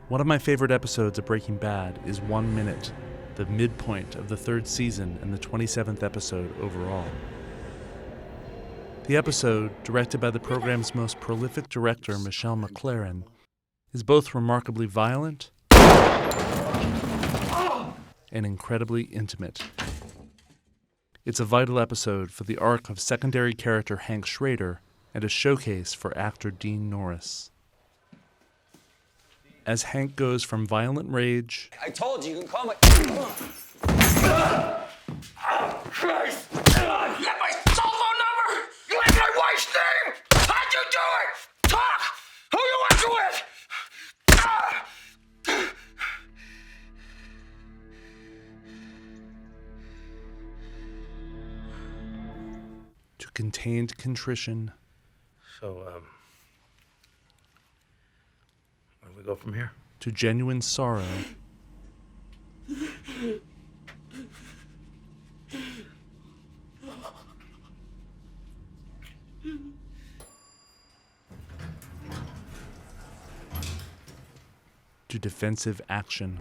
One of my favorite episodes of Breaking Bad is 1 Minute, the midpoint of the 3rd season and the 27th episode overall. The episode, directed by the program's most prolific director, Michelle MacLaren, is both remarkably violent and incredibly intimate. It's a vital episode for the arc of secondary character Hank Schrader and a showcase for actor Dean Norris. As Hank goes from violent rage... I told you, you can call my... Oh, Christ! You have my cell phone number? You have my wife's name? How'd you do it? Talk! Who you working with? To contained contrition. So, where do we go from here? To genuine sorrow. To defensive action.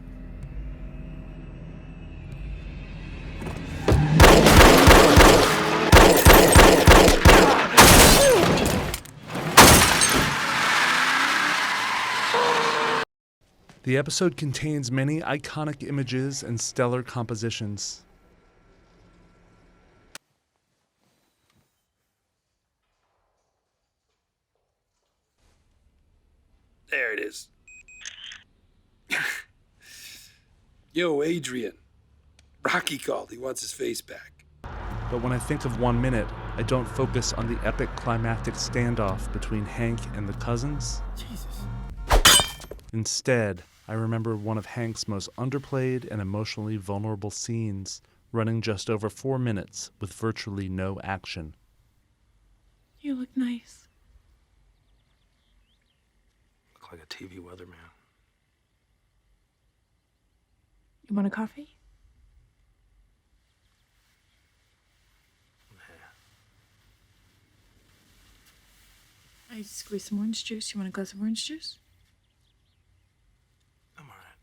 The episode contains many iconic images and stellar compositions. There it is. Yo, Adrian. Rocky called. He wants his face back. But when I think of 1 Minute, I don't focus on the epic climactic standoff between Hank and the cousins. Jesus. Instead, I remember one of Hank's most underplayed and emotionally vulnerable scenes, running just over 4 minutes with virtually no action. You look nice. Look like a TV weatherman. You want a coffee? I squeeze some orange juice. You want a glass of orange juice? I'm all right.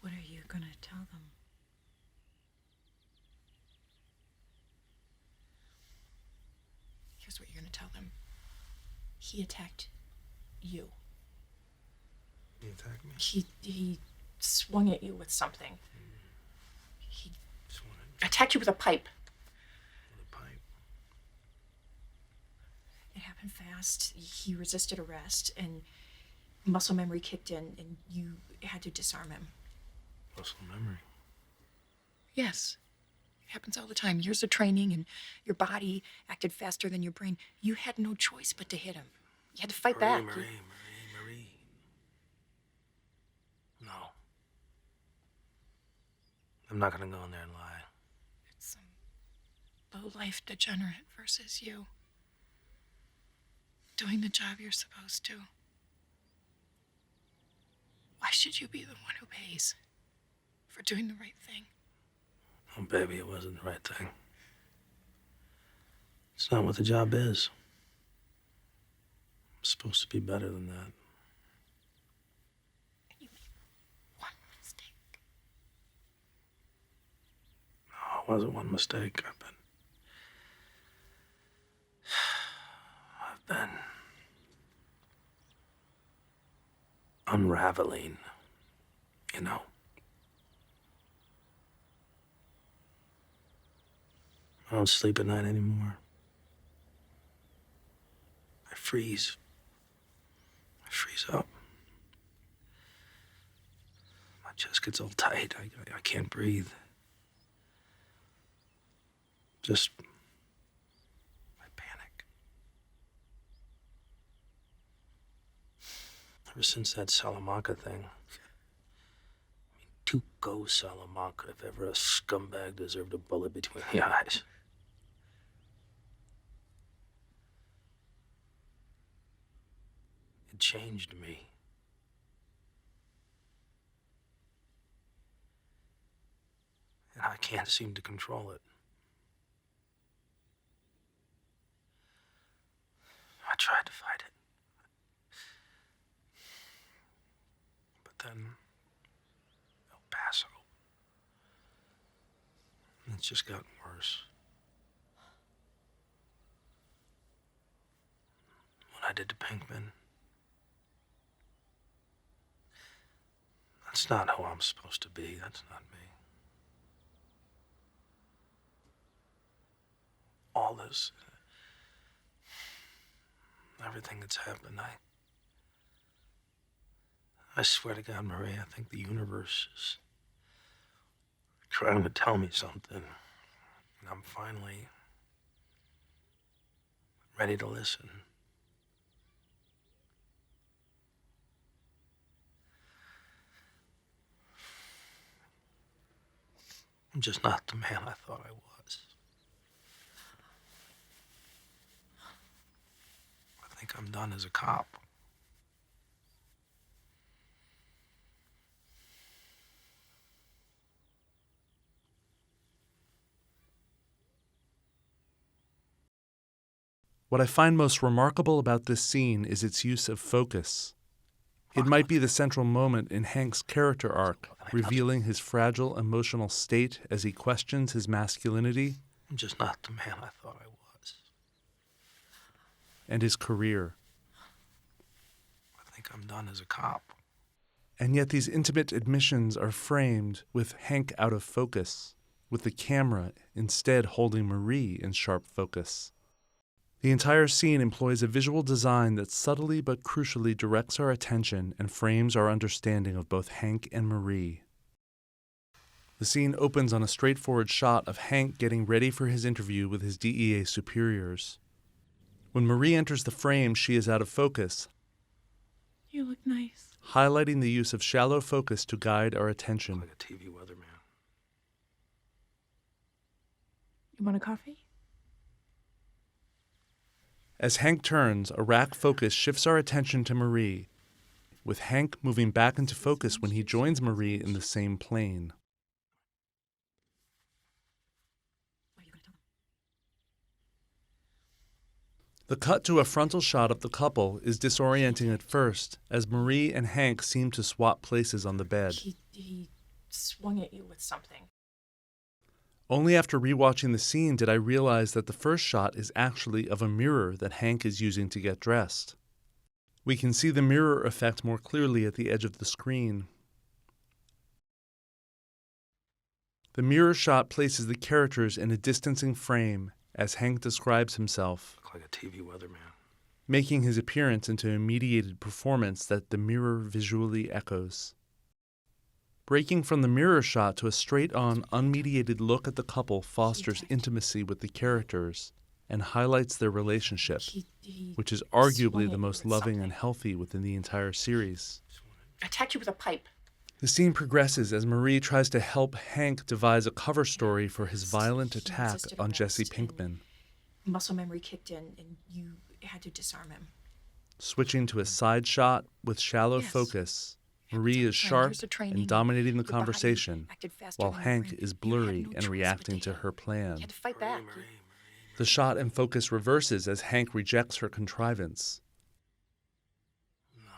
What are you gonna tell them? Here's what you're gonna tell them. He attacked you. You attacked me? He swung at you with something. He Just wanted attacked you with a pipe. a pipe. It happened fast. He resisted arrest, and muscle memory kicked in, and you had to disarm him. Muscle memory. Yes. It happens all the time. Years of training, and your body acted faster than your brain. You had no choice but to hit him. You had to fight back. Marie. No. I'm not gonna go in there and lie. It's some low-life degenerate versus you. Doing the job you're supposed to. Why should you be the one who pays for doing the right thing? Oh, baby, it wasn't the right thing. It's not what the job is. I'm supposed to be better than that. You made one mistake. No, it wasn't one mistake. I've been unraveling, you know. I don't sleep at night anymore. I freeze. I freeze up. My chest gets all tight. I can't breathe. Just... I panic. Ever since that Salamanca thing. To go Salamanca if ever a scumbag deserved a bullet between the eyes. It changed me. And I can't seem to control it. tried to fight it. But then, El Paso. It's just gotten worse. What I did to Pinkman, that's not who I'm supposed to be. That's not me. All this, everything that's happened, I swear to God, Marie, I think the universe is trying to tell me something. And I'm finally ready to listen. I'm just not the man I thought I was. I think I'm done as a cop. What I find most remarkable about this scene is its use of focus. It might be the central moment in Hank's character arc, revealing his fragile emotional state as he questions his masculinity I'm just not the man I thought I was. and his career. I think I'm done as a cop. And yet these intimate admissions are framed with Hank out of focus, with the camera instead holding Marie in sharp focus. The entire scene employs a visual design that subtly but crucially directs our attention and frames our understanding of both Hank and Marie. The scene opens on a straightforward shot of Hank getting ready for his interview with his DEA superiors. When Marie enters the frame, she is out of focus, You look nice. highlighting the use of shallow focus to guide our attention. Like a TV weatherman. You want a coffee? As Hank turns, a rack focus shifts our attention to Marie, with Hank moving back into focus when he joins Marie in the same plane. What are you going to tell them? The cut to a frontal shot of the couple is disorienting at first, as Marie and Hank seem to swap places on the bed. He swung at you with something. Only after rewatching the scene did I realize that the first shot is actually of a mirror that Hank is using to get dressed. We can see the mirror effect more clearly at the edge of the screen. The mirror shot places the characters in a distancing frame as Hank describes himself, Look like a TV weatherman. making his appearance into a mediated performance that the mirror visually echoes. Breaking from the mirror shot to a straight-on, unmediated look at the couple fosters intimacy with the characters and highlights their relationship, He which is swung arguably at the you most with loving something. and healthy within the entire series. Attacked you with a pipe. The scene progresses as Marie tries to help Hank devise a cover story for his violent He attack resisted on Jesse arrest, and Pinkman. Muscle memory kicked in, and you had to disarm him. Switching to a side shot with shallow Yes. focus, Happens Marie all is the time. sharp Years of training, and dominating the your body conversation, acted faster while than your Hank brain. is You had blurry no and choice but reacting to hit her him. plan. You had to fight back. The shot and focus reverses as Hank rejects her contrivance. No.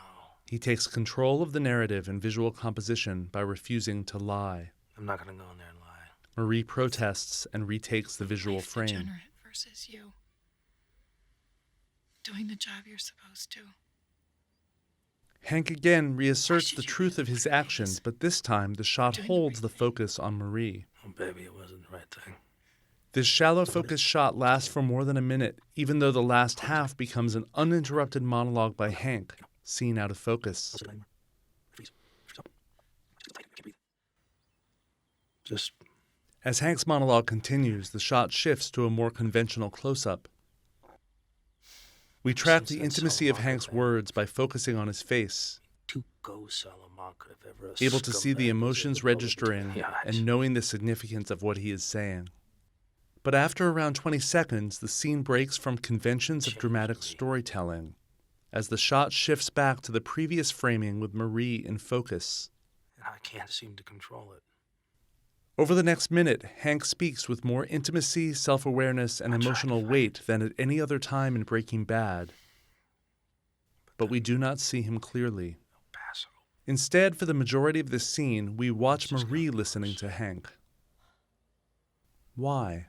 He takes control of the narrative and visual composition by refusing to lie. I'm not going to go in there and lie. Marie protests and retakes the visual Life frame. degenerate versus you. Doing the job you're supposed to. Hank again Why reasserts should the you truth do of his what it actions, is? but this time the shot Doing the holds right the thing. focus on Marie. Oh, baby, it wasn't the right thing. This shallow focus shot lasts for more than a minute, even though the last half becomes an uninterrupted monologue by Hank, seen out of focus. Just As Hank's monologue continues, the shot shifts to a more conventional close-up. We track the intimacy of Hank's words by focusing on his face, Tuco Salamanca, if ever a able to see the scumbag emotions deserved a bullet registering between the eyes. and knowing the significance of what he is saying. But after around 20 seconds, the scene breaks from conventions of dramatic storytelling, as the shot shifts back to the previous framing with Marie in focus. And I can't seem to control it. Over the next minute, Hank speaks with more intimacy, self-awareness, and emotional weight than at any other time in Breaking Bad, but we do not see him clearly. Paso. Instead, for the majority of this scene, we watch Marie listening to Hank. Why?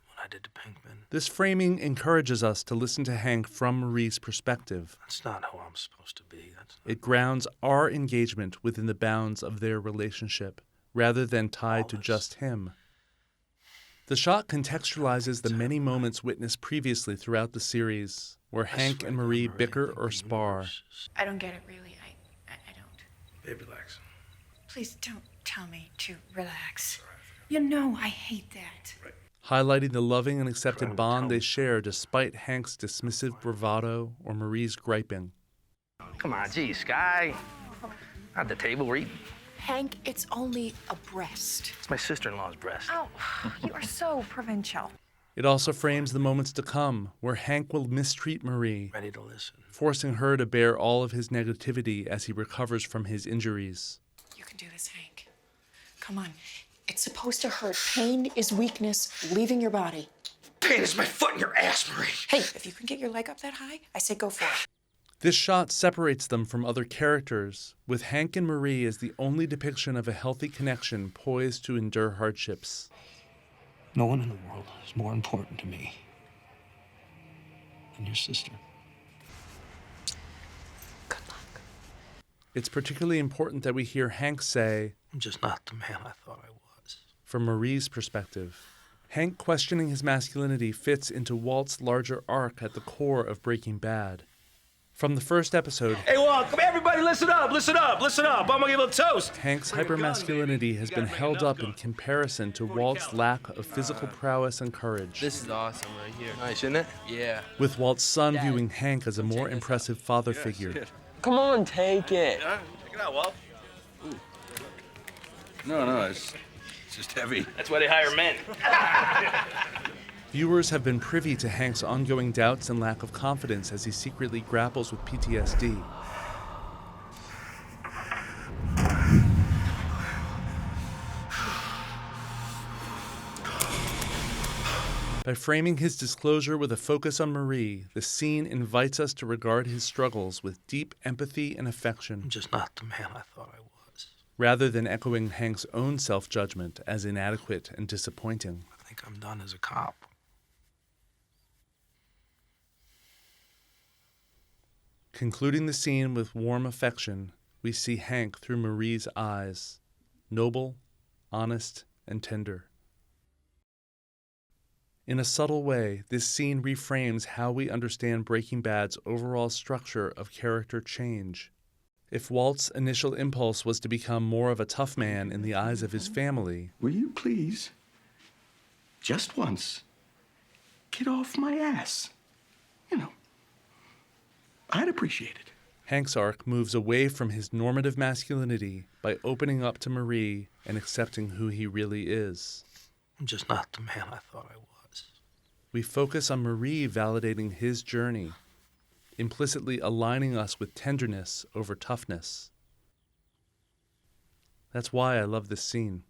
What I did to Pinkman, This framing encourages us to listen to Hank from Marie's perspective. that's not who I'm supposed to be. That's It grounds our engagement within the bounds of their relationship, rather than tied to just him. The shot contextualizes the many moments witnessed previously throughout the series, where Hank and Marie bicker or spar. I don't get it, really. I don't. Babe, relax. Please don't tell me to relax. You know I hate that. Highlighting the loving and accepted bond they share despite Hank's dismissive bravado or Marie's griping. Come on, geez, Sky. Not the table we're eating. Hank, it's only a breast. It's my sister-in-law's breast. Oh, you are so provincial. It also frames the moments to come, where Hank will mistreat Marie, Ready to listen. forcing her to bear all of his negativity as he recovers from his injuries. You can do this, Hank. Come on. It's supposed to hurt. Pain is weakness leaving your body. Pain is my foot in your ass, Marie. Hey, if you can get your leg up that high, I say go for it. This shot separates them from other characters, with Hank and Marie as the only depiction of a healthy connection poised to endure hardships. No one in the world is more important to me than your sister. Good luck. It's particularly important that we hear Hank say, I'm just not the man I thought I was. from Marie's perspective. Hank questioning his masculinity fits into Walt's larger arc at the core of Breaking Bad. From the first episode, Hey, Walt, come everybody, listen up, listen up, listen up. I'm gonna give a toast. Hank's hypermasculinity has been held up in comparison to Walt's lack of physical prowess and courage, This is awesome right here. Nice, isn't it? Yeah. with Walt's son viewing Hank as a more impressive father figure. Come on, take it. Check it out, Walt. No, it's just heavy. That's why they hire men. Viewers have been privy to Hank's ongoing doubts and lack of confidence as he secretly grapples with PTSD. By framing his disclosure with a focus on Marie, the scene invites us to regard his struggles with deep empathy and I'm affection, just not the man I thought I was. rather than echoing Hank's own self-judgment as inadequate and disappointing. I think I'm done as a cop. Concluding the scene with warm affection, we see Hank through Marie's eyes, noble, honest, and tender. In a subtle way, this scene reframes how we understand Breaking Bad's overall structure of character change. If Walt's initial impulse was to become more of a tough man in the eyes of his family, Will you please, just once, get off my ass? You know, I'd appreciate it. Hank's arc moves away from his normative masculinity by opening up to Marie and accepting who he really is. I'm just not the man I thought I was. We focus on Marie validating his journey, implicitly aligning us with tenderness over toughness. That's why I love this scene.